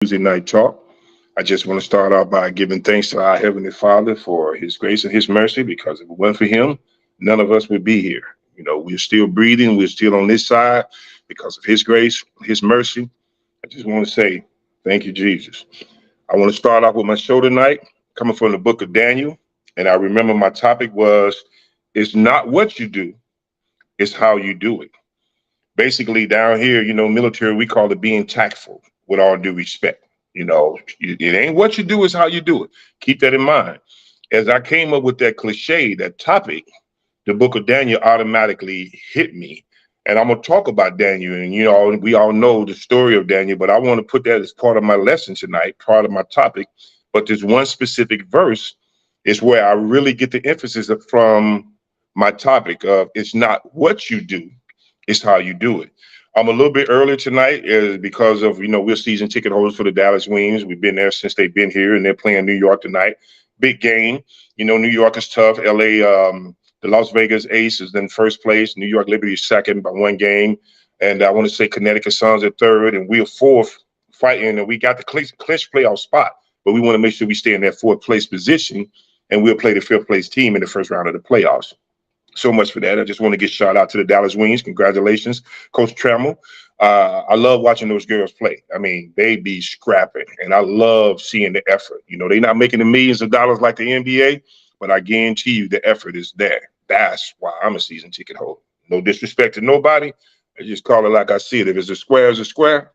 Tuesday Night Talk. I just want to start off by giving thanks to our Heavenly Father for His grace and His mercy, because if it weren't for Him, none of us would be here. We're still breathing, we're still on this side because of His grace, His mercy. I just want to say thank you, Jesus. I want to start off with my show tonight, coming from the book of Daniel. And I remember my topic was, it's not what you do, it's how you do it. Basically, down here, military, we call it being tactful, with all due respect. It ain't what you do, it's how you do it. Keep that in mind. As I came up with that cliche, that topic, the book of Daniel automatically hit me. And I'm going to talk about Daniel. And, we all know the story of Daniel, but I want to put that as part of my lesson tonight, part of my topic. But this one specific verse is where I really get the emphasis from my topic of, it's not what you do, it's how you do it. I'm a little bit earlier tonight is because of, we're season ticket holders for the Dallas Wings. We've been there since they've been here, and they're playing New York tonight. Big game. New York is tough. LA, the Las Vegas Ace is in first place. New York Liberty is second by one game. And I want to say Connecticut Suns are third, and we're fourth fighting. And we got the clinch playoff spot, but we want to make sure we stay in that fourth place position, and we'll play the fifth place team in the first round of the playoffs. So much for that. I just want to get shout out to the Dallas Wings. Congratulations, Coach Trammell. I love watching those girls play. I mean, they be scrapping, and I love seeing the effort. They're not making the millions of dollars like the NBA, but I guarantee you the effort is there. That's why I'm a season ticket holder. No disrespect to nobody. I just call it like I see it. If it's a square, it's a square.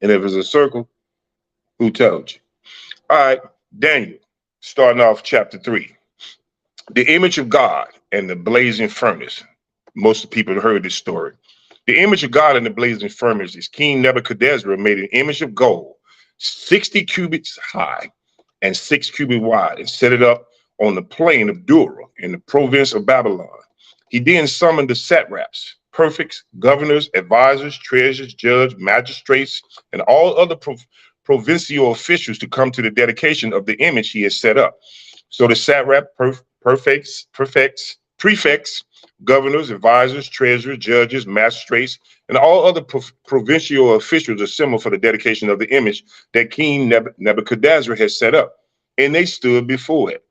And if it's a circle, who told you? All right, Daniel, starting off chapter 3. The image of God and the blazing furnace. Most people have heard this story. The image of God and the blazing furnace is King Nebuchadnezzar made an image of gold, 60 cubits high and 6 cubits wide, and set it up on the plain of Dura in the province of Babylon. He then summoned the satraps, prefects, governors, advisors, treasurers, judges, magistrates, and all other provincial officials to come to the dedication of the image he had set up. So the satrap, prefects, governors, advisors, treasurers, judges, magistrates, and all other provincial officials assembled for the dedication of the image that King Nebuchadnezzar had set up, and they stood before it.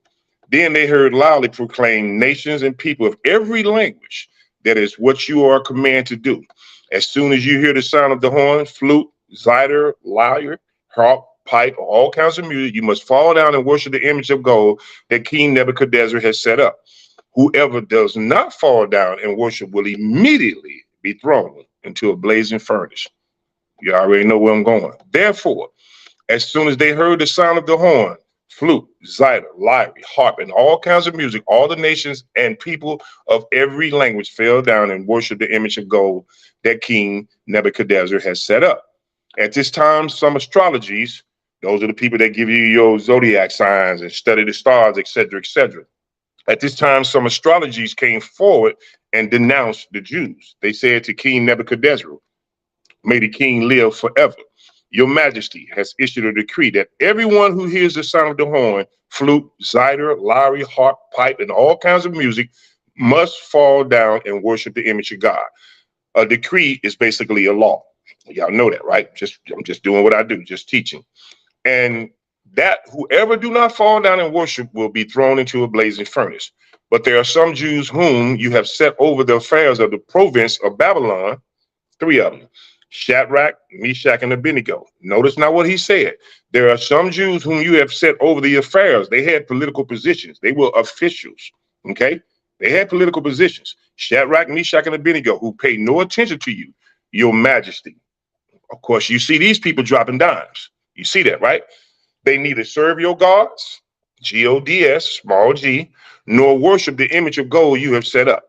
Then they heard loudly proclaim, nations and people of every language, that is what you are commanded to do. As soon as you hear the sound of the horn, flute, zither, lyre, harp, pipe, or all kinds of music, you must fall down and worship the image of gold that King Nebuchadnezzar has set up. Whoever does not fall down and worship will immediately be thrown into a blazing furnace. You already know where I'm going. Therefore, as soon as they heard the sound of the horn, flute, zither, lyre, harp, and all kinds of music, all the nations and people of every language fell down and worshiped the image of gold that King Nebuchadnezzar has set up. At this time, some astrologies, those are the people that give you your zodiac signs and study the stars, etc., etc. At this time, some astrologies came forward and denounced the Jews. They said to King Nebuchadnezzar, may the king live forever. Your majesty has issued a decree that everyone who hears the sound of the horn, flute, zither, lyre, harp, pipe, and all kinds of music must fall down and worship the image of God. A decree is basically a law. Y'all know that, right? I'm just doing what I do, just teaching. And that whoever do not fall down and worship will be thrown into a blazing furnace. But there are some Jews whom you have set over the affairs of the province of Babylon, 3 of them, Shadrach, Meshach, and Abednego. Notice now what he said. There are some Jews whom you have set over the affairs. They had political positions. They were officials, okay? They had political positions. Shadrach, Meshach, and Abednego, who paid no attention to you, your majesty. Of course, you see these people dropping dimes. You see that, right? They neither serve your gods, G-O-D-S, small g, nor worship the image of gold you have set up.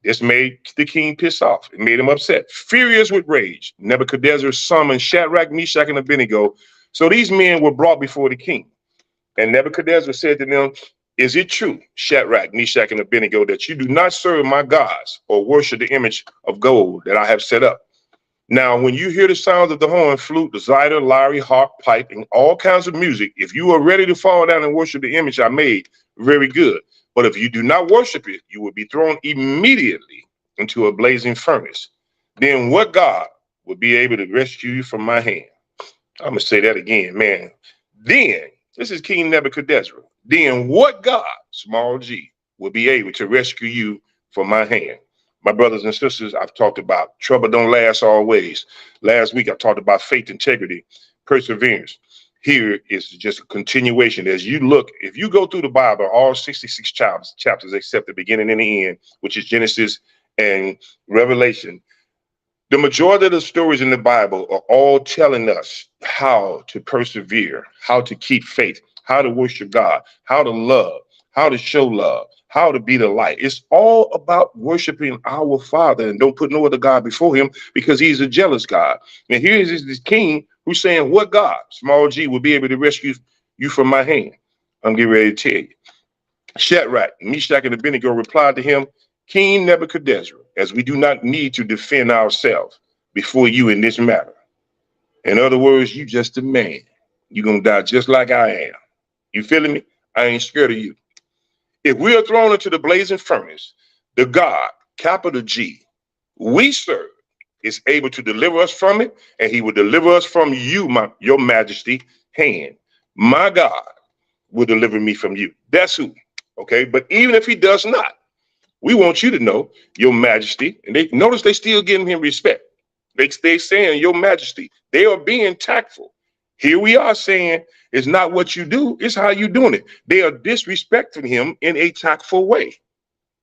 This made the king piss off. It made him upset. Furious with rage, Nebuchadnezzar summoned Shadrach, Meshach, and Abednego. So these men were brought before the king. And Nebuchadnezzar said to them, is it true, Shadrach, Meshach, and Abednego, that you do not serve my gods or worship the image of gold that I have set up? Now, when you hear the sounds of the horn, flute, the zither, lyre, harp, pipe, and all kinds of music, if you are ready to fall down and worship the image I made, very good. But if you do not worship it, you will be thrown immediately into a blazing furnace. Then what God will be able to rescue you from my hand? I'm going to say that again, man. Then, this is King Nebuchadnezzar. Then what God, small g, will be able to rescue you from my hand? My brothers and sisters, I've talked about trouble don't last always. Last week, I talked about faith, integrity, perseverance. Here is just a continuation. As you look, if you go through the Bible, all 66 chapters except the beginning and the end, which is Genesis and Revelation, the majority of the stories in the Bible are all telling us how to persevere, how to keep faith, how to worship God, how to love, how to show love, how to be the light. It's all about worshiping our Father, and don't put no other God before him, because he's a jealous God. And here is this king who's saying, what God, small g, will be able to rescue you from my hand? I'm getting ready to tell you. Shadrach, Meshach, and Abednego replied to him, King Nebuchadnezzar, as we do not need to defend ourselves before you in this matter. In other words, you just a man. You're going to die just like I am. You feeling me? I ain't scared of you. If we are thrown into the blazing furnace, the God, capital G, we serve is able to deliver us from it, and he will deliver us from you, your majesty, hand. My God will deliver me from you. That's who. Okay, but even if he does not, we want you to know, your majesty, and they notice they still giving him respect. They saying, your majesty, they are being tactful. Here we are saying, it's not what you do, it's how you doing it. They are disrespecting him in a tactful way.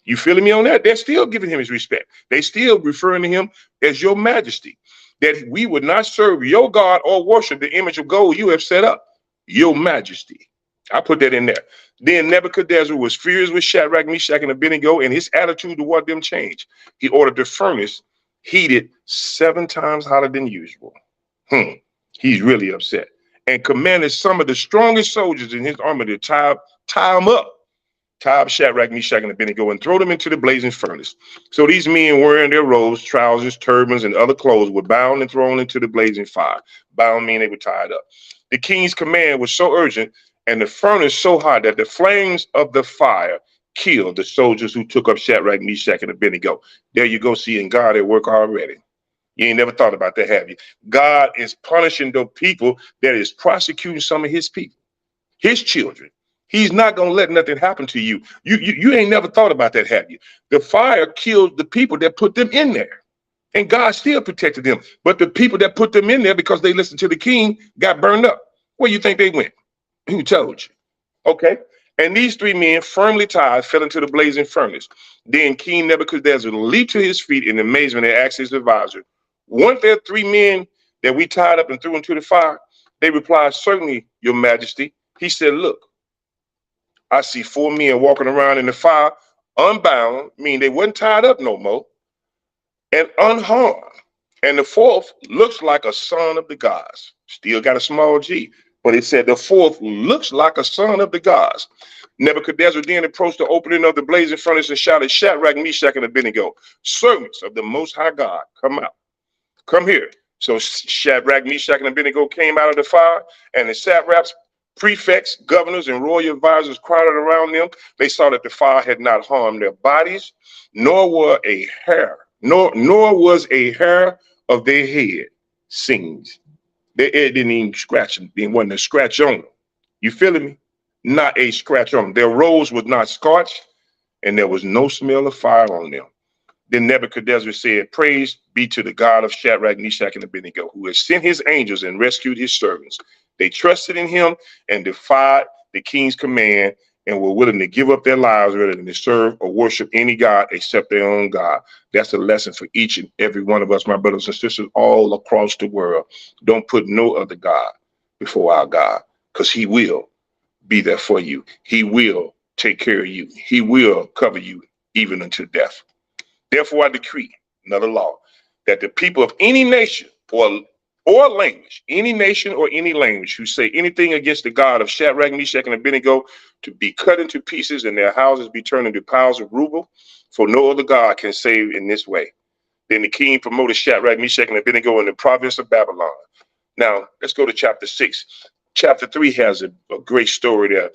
You feeling me on that? They're still giving him his respect. They still referring to him as your majesty, that we would not serve your God or worship the image of gold you have set up, your majesty. I put that in there. Then Nebuchadnezzar was furious with Shadrach, Meshach, and Abednego, and his attitude toward them changed. He ordered the furnace heated 7 times hotter than usual. He's really upset. And commanded some of the strongest soldiers in his army to tie them up. Tie up Shadrach, Meshach, and Abednego and throw them into the blazing furnace. So these men, wearing their robes, trousers, turbans, and other clothes, were bound and thrown into the blazing fire. Bound meaning they were tied up. The king's command was so urgent and the furnace so hot that the flames of the fire killed the soldiers who took up Shadrach, Meshach, and Abednego. There you go, seeing God at work already. You ain't never thought about that, have you? God is punishing the people that is prosecuting some of his people, his children. He's not going to let nothing happen to you. You ain't never thought about that, have you? The fire killed the people that put them in there. And God still protected them. But the people that put them in there because they listened to the king got burned up. Where you think they went? Who told you? Okay. And these 3 men, firmly tied, fell into the blazing furnace. Then King Nebuchadnezzar leaped to his feet in amazement and asked his advisor, weren't there 3 men that we tied up and threw into the fire? They replied, certainly, your majesty. He said, look, I see 4 men walking around in the fire, unbound, meaning they wasn't tied up no more, and unharmed. And the 4th looks like a son of the gods. Still got a small g. But it said the 4th looks like a son of the gods. Nebuchadnezzar then approached the opening of the blazing furnace and shouted, Shadrach, Meshach, and Abednego, servants of the Most High God, come out. Come here. So Shadrach, Meshach, and Abednego came out of the fire, and the satraps, prefects, governors, and royal advisors crowded around them. They saw that the fire had not harmed their bodies, nor was a hair of their head singed. Their head didn't even scratch them. There wasn't a scratch on them. You feeling me? Not a scratch on them. Their robes was not scorched, and there was no smell of fire on them. Then Nebuchadnezzar said, praise be to the God of Shadrach, Meshach, and Abednego, who has sent his angels and rescued his servants. They trusted in him and defied the king's command and were willing to give up their lives rather than to serve or worship any God except their own God. That's a lesson for each and every one of us, my brothers and sisters, all across the world. Don't put no other God before our God, because he will be there for you. He will take care of you. He will cover you even unto death. Therefore, I decree, another law, that the people of any nation or language, any nation or any language who say anything against the God of Shadrach, Meshach, and Abednego to be cut into pieces and their houses be turned into piles of rubble, for no other God can save in this way. Then the king promoted Shadrach, Meshach, and Abednego in the province of Babylon. Now, let's go to chapter 6. Chapter 3 has a great story there.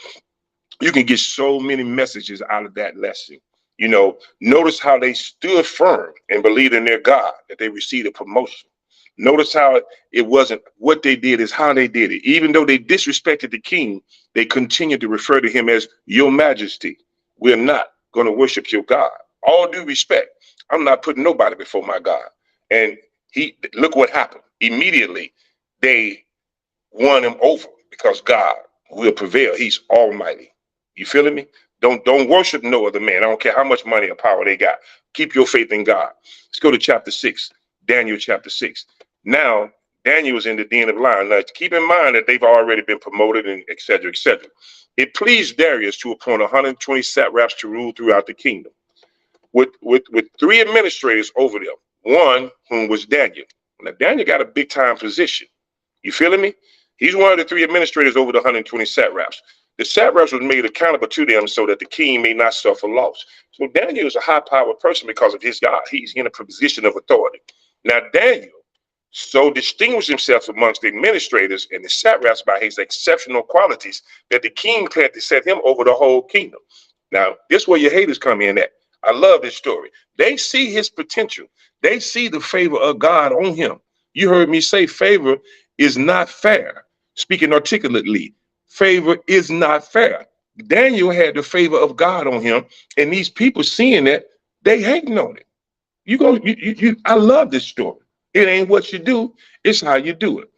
You can get so many messages out of that lesson. You know, notice how they stood firm and believed in their God, that they received a promotion. Notice how it wasn't what they did, is how they did it. Even though they disrespected the king, they continued to refer to him as your majesty. We're not going to worship your God. All due respect, I'm not putting nobody before my God. And look what happened. Immediately, they won him over because God will prevail. He's almighty. You feeling me? Don't worship no other man. I don't care how much money or power they got. Keep your faith in God. Let's go to chapter 6, Daniel chapter 6. Now, Daniel is in the den of lions. Now, keep in mind that they've already been promoted and et cetera, et cetera. It pleased Darius to appoint 120 satraps to rule throughout the kingdom, with 3 administrators over them, one whom was Daniel. Now, Daniel got a big time position. You feeling me? He's one of the 3 administrators over the 120 satraps. The satraps was made accountable to them so that the king may not suffer loss. So Daniel is a high-powered person because of his God. He's in a position of authority. Now, Daniel so distinguished himself amongst the administrators and the satraps by his exceptional qualities that the king planned to set him over the whole kingdom. Now, this is where your haters come in at. I love this story. They see his potential. They see the favor of God on him. You heard me say favor is not fair. Speaking articulately, favor is not fair. Daniel had the favor of God on him, and these people seeing that, they hating on it. I love this story. It ain't what you do, it's how you do it.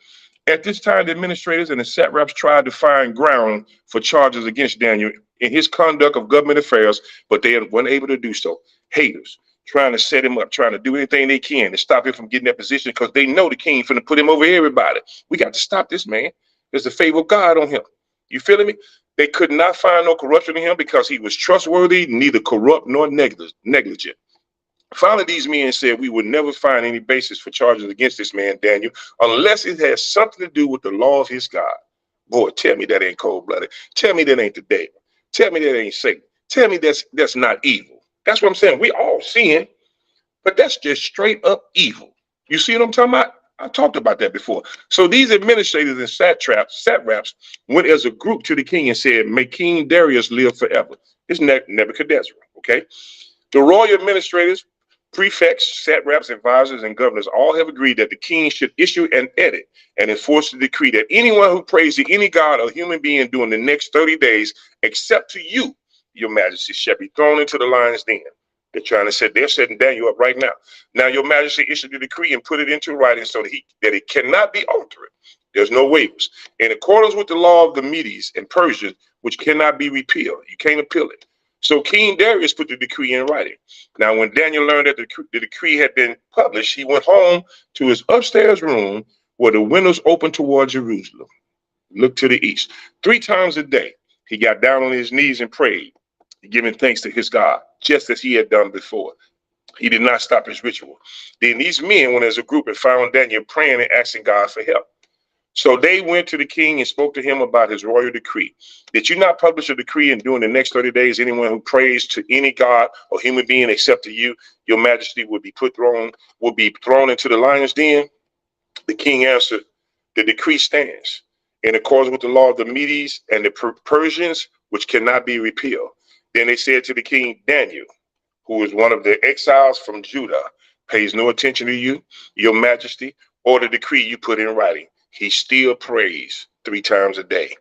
At this time, the administrators and the satraps tried to find ground for charges against Daniel in his conduct of government affairs, but they weren't able to do so. Haters trying to set him up, trying to do anything they can to stop him from getting that position because they know the king finna put him over everybody. We got to stop this man. There's the favor of God on him. You feeling me? They could not find no corruption in him because he was trustworthy, neither corrupt nor negligent. Finally, these men said, we would never find any basis for charges against this man, Daniel, unless it has something to do with the law of his God. Boy, tell me that ain't cold-blooded. Tell me that ain't the devil. Tell me that ain't Satan. Tell me that's not evil. That's what I'm saying. We all sin, but that's just straight up evil. You see what I'm talking about? I talked about that before. So these administrators and satraps went as a group to the king and said, may King Darius live forever. It's Nebuchadnezzar, okay? The royal administrators, prefects, satraps, advisors, and governors all have agreed that the king should issue an edict and enforce the decree that anyone who prays to any god or human being during the next 30 days, except to you, your majesty, shall be thrown into the lion's den. They're setting Daniel up right now. Now, your majesty issued the decree and put it into writing so that it cannot be altered. There's no waivers. In accordance with the law of the Medes and Persians, which cannot be repealed. You can't appeal it. So King Darius put the decree in writing. Now, when Daniel learned that the decree had been published, he went home to his upstairs room where the windows opened toward Jerusalem. Look to the east. 3 times a day, he got down on his knees and prayed, giving thanks to his God, just as he had done before. He did not stop his ritual. Then these men went as a group and found Daniel praying and asking God for help. So they went to the king and spoke to him about his royal decree. Did you not publish a decree, and during the next 30 days, anyone who prays to any god or human being except to you, your majesty, will be thrown into the lion's den? The king answered, the decree stands in accordance with the law of the Medes and the Persians, which cannot be repealed. Then they said to the king, Daniel, who is one of the exiles from Judah, pays no attention to you, your majesty, or the decree you put in writing. He still prays 3 times a day.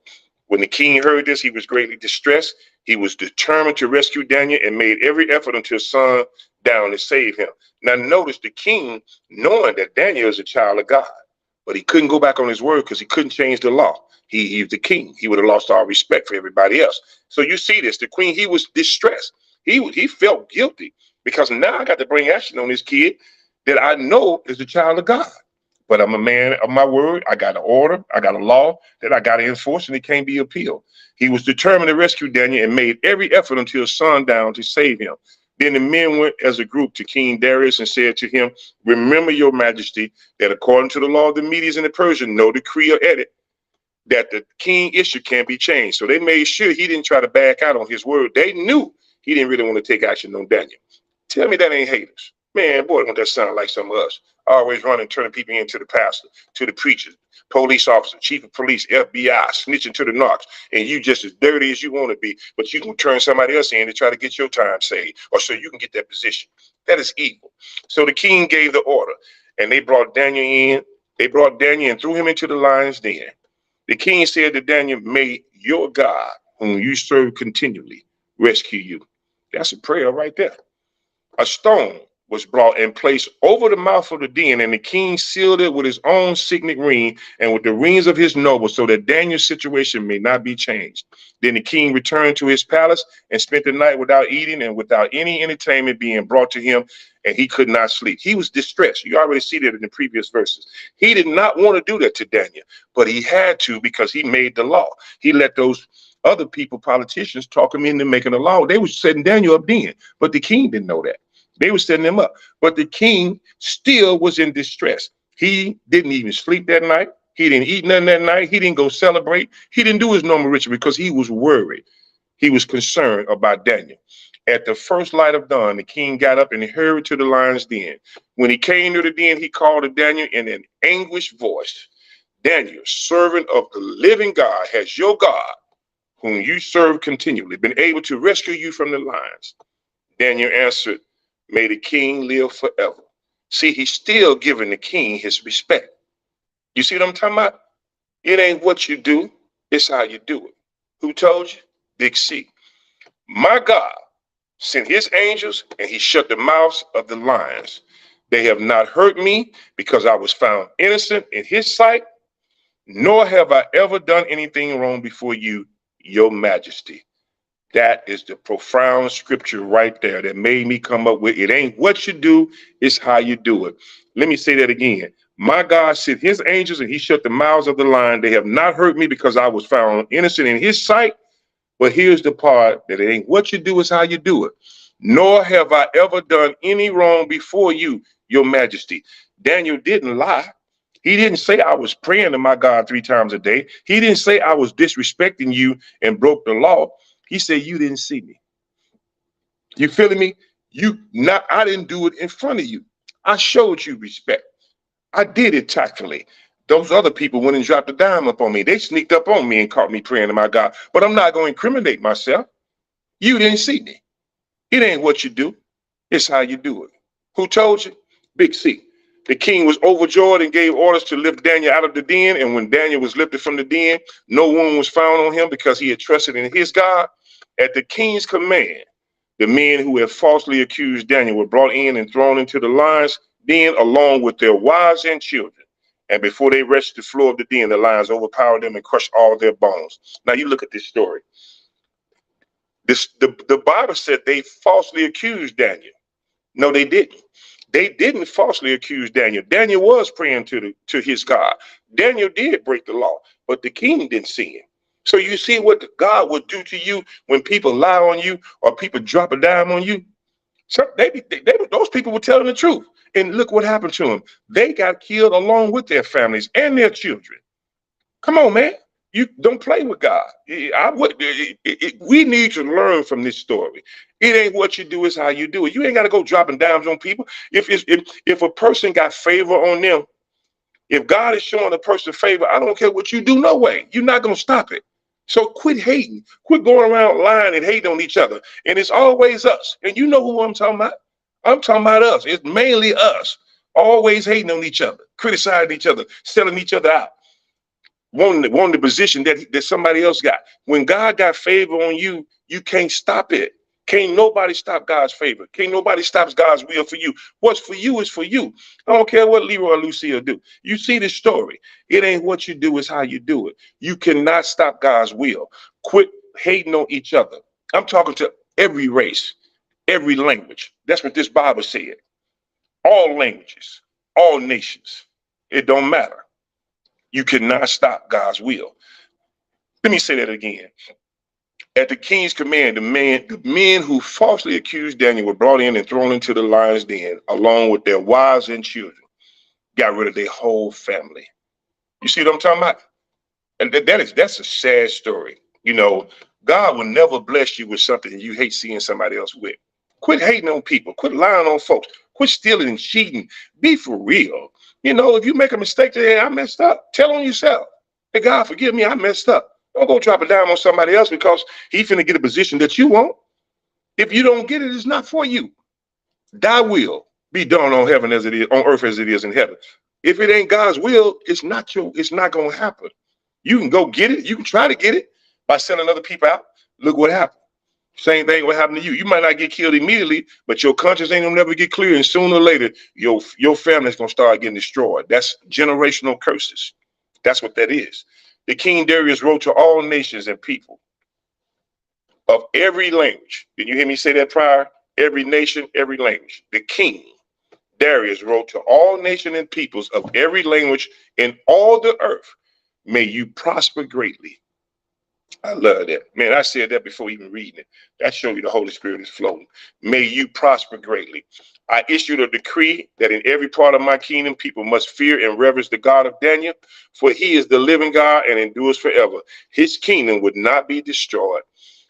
When the king heard this, he was greatly distressed. He was determined to rescue Daniel and made every effort until sundown to save him. Now notice the king, knowing that Daniel is a child of God, but he couldn't go back on his word because he couldn't change the law. He's the king. He would have lost all respect for everybody else. So you see this, the queen, he was distressed. He felt guilty because now I got to bring action on this kid that I know is a child of God. But I'm a man of my word. I got an order. I got a law that I got to enforce, and it can't be appealed. He was determined to rescue Daniel and made every effort until sundown to save him. Then the men went as a group to King Darius and said to him, remember, your majesty, that according to the law of the Medes and the Persians, no decree or edict that the king issued can't be changed. So they made sure he didn't try to back out on his word. They knew he didn't really want to take action on Daniel. Tell me that ain't haters. Man, boy, don't that sound like some of us. Always running, turning people into the pastor, to the preachers, police officer, chief of police, FBI, snitching to the narcs, and you just as dirty as you want to be, but you can turn somebody else in to try to get your time saved, or so you can get that position. That is evil. So the king gave the order, and they brought Daniel in. They brought Daniel and threw him into the lion's den. The king said to Daniel, may your God, whom you serve continually, rescue you. That's a prayer right there. A stone was brought and placed over the mouth of the den, and the king sealed it with his own signet ring and with the rings of his nobles, so that Daniel's situation may not be changed. Then the king returned to his palace and spent the night without eating and without any entertainment being brought to him, and he could not sleep. He was distressed. You already see that in the previous verses. He did not want to do that to Daniel, but he had to because he made the law. He let those other people, politicians, talk him into making a law. They were setting Daniel up then, but the king didn't know that. They were setting him up, but the king still was in distress. He didn't even sleep that night. He didn't eat nothing that night. He didn't go celebrate. He didn't do his normal ritual because he was worried. He was concerned about Daniel. At the first light of dawn, the king got up and hurried to the lion's den. When he came to the den, he called to Daniel in an anguished voice, Daniel, servant of the living God, has your God, whom you serve continually, been able to rescue you from the lions? Daniel answered, may the king live forever. See, he's still giving the king his respect. You see what I'm talking about? It ain't what you do, it's how you do it. Who told you? Big C. My God sent his angels and he shut the mouths of the lions. They have not hurt me because I was found innocent in his sight, nor have I ever done anything wrong before you, your majesty. That is the profound scripture right there that made me come up with it ain't what you do, it's how you do it. Let me say that again. My God sent his angels and he shut the mouths of the lion. They have not hurt me because I was found innocent in his sight. But here's the part that it ain't what you do, it's how you do it. Nor have I ever done any wrong before you, your majesty. Daniel didn't lie. He didn't say I was praying to my God 3 times a day. He didn't say I was disrespecting you and broke the law. He said, you didn't see me. You feeling me? I didn't do it in front of you. I showed you respect. I did it tactfully. Those other people went and dropped a dime up on me. They sneaked up on me and caught me praying to my God. But I'm not going to incriminate myself. You didn't see me. It ain't what you do. It's how you do it. Who told you? Big C. The king was overjoyed and gave orders to lift Daniel out of the den. And when Daniel was lifted from the den, no wound was found on him because he had trusted in his God. At the king's command, the men who had falsely accused Daniel were brought in and thrown into the lions' den along with their wives and children. And before they reached the floor of the den, the lions overpowered them and crushed all their bones. Now you look at this story. The Bible said they falsely accused Daniel. No, they didn't. They didn't falsely accuse Daniel. Daniel was praying to his God. Daniel did break the law, but the king didn't see him. So you see what God would do to you when people lie on you or people drop a dime on you. So those people were telling the truth. And look what happened to them. They got killed along with their families and their children. Come on, man. You don't play with God. We need to learn from this story. It ain't what you do, it's how you do it. You ain't got to go dropping dimes on people. If a person got favor on them, if God is showing a person favor, I don't care what you do, no way. You're not going to stop it. So quit hating. Quit going around lying and hating on each other. And it's always us. And you know who I'm talking about? I'm talking about us. It's mainly us. Always hating on each other, criticizing each other, selling each other out. Wanting the position that somebody else got. When God got favor on you, you can't stop it. Can't nobody stop God's favor. Can't nobody stop God's will for you. What's for you is for you. I don't care what Leroy or Lucille do. You see this story. It ain't what you do, it's how you do it. You cannot stop God's will. Quit hating on each other. I'm talking to every race, every language. That's what this Bible said. All languages, all nations. It don't matter. You cannot stop God's will. Let me say that again. At the king's command, the men who falsely accused Daniel were brought in and thrown into the lion's den, along with their wives and children. Got rid of their whole family. You see what I'm talking about? And that's a sad story. You know, God will never bless you with something you hate seeing somebody else with. Quit hating on people. Quit lying on folks. Quit stealing and cheating. Be for real. You know, if you make a mistake today, I messed up. Tell on yourself. Hey, God, forgive me. I messed up. Don't go drop a dime on somebody else because he's finna get a position that you want. If you don't get it, it's not for you. Thy will Be done on heaven as it is on earth as it is in heaven. If it ain't God's will, it's not gonna happen. You can go get it, you can try to get it by sending other people out. Look what happened. Same thing will happen to you. You might not get killed immediately, but your conscience ain't gonna never get clear. And sooner or later, your family's gonna start getting destroyed. That's generational curses. That's what that is. The King Darius wrote to all nations and people of every language. Did you hear me say that prior? Every nation, every language. The King Darius wrote to all nations and peoples of every language in all the earth. May you prosper greatly. I love that. Man, I said that before even reading it. That shows you the Holy Spirit is flowing. May you prosper greatly. I issued a decree that in every part of my kingdom, people must fear and reverence the God of Daniel, for he is the living God and endures forever. His kingdom would not be destroyed.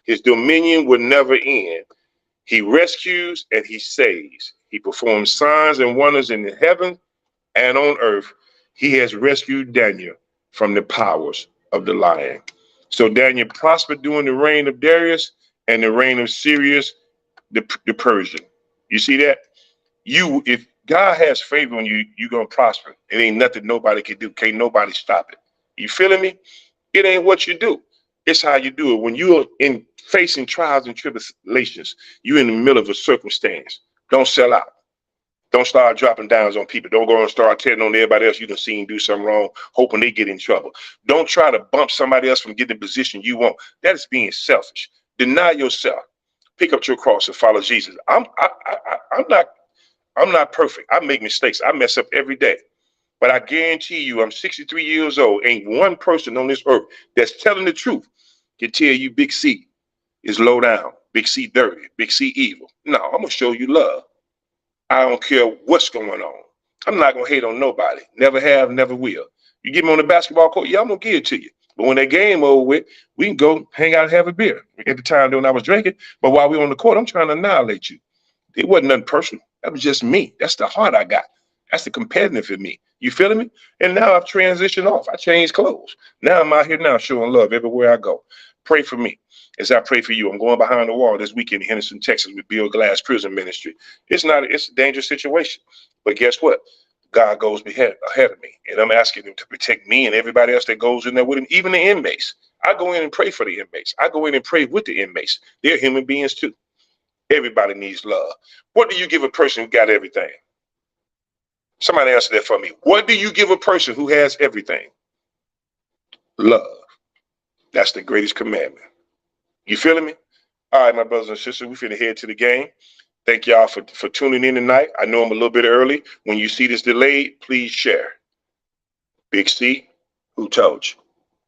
His dominion would never end. He rescues and he saves. He performs signs and wonders in the heaven and on earth. He has rescued Daniel from the powers of the lion. So Daniel prospered during the reign of Darius and the reign of Cyrus the Persian. You see that? If God has favor on you, you're going to prosper. It ain't nothing nobody can do. Can't nobody stop it. You feeling me? It ain't what you do. It's how you do it. When you're in facing trials and tribulations, you're in the middle of a circumstance. Don't sell out. Don't start dropping downs on people. Don't go and start telling on everybody else you can see and do something wrong, hoping they get in trouble. Don't try to bump somebody else from getting the position you want. That is being selfish. Deny yourself. Pick up your cross and follow Jesus. I'm not perfect. I make mistakes. I mess up every day. But I guarantee you, I'm 63 years old. Ain't one person on this earth that's telling the truth can tell you Big C is low down, Big C dirty, Big C evil. No, I'm gonna show you love. I don't care what's going on. I'm not gonna hate on nobody. Never have, never will. You get me on the basketball court, yeah, I'm gonna give it to you. But when that game over with, we can go hang out and have a beer. At the time when I was drinking, but while we on the court, I'm trying to annihilate you. It wasn't nothing personal. That was just me. That's the heart I got. That's the competitive in me. You feeling me? And now I've transitioned off. I changed clothes. Now I'm out here now showing love everywhere I go. Pray for me as I pray for you. I'm going behind the wall this weekend in Henderson, Texas with Bill Glass Prison Ministry. It's a dangerous situation. But guess what? God goes ahead of me. And I'm asking him to protect me and everybody else that goes in there with him, even the inmates. I go in and pray for the inmates. I go in and pray with the inmates. They're human beings too. Everybody needs love. What do you give a person who got everything? Somebody answer that for me. What do you give a person who has everything? Love. That's the greatest commandment. You feeling me? All right, my brothers and sisters, we finna head to the game. Thank y'all for tuning in tonight. I know I'm a little bit early. When you see this delayed, please share. Big C, who told you?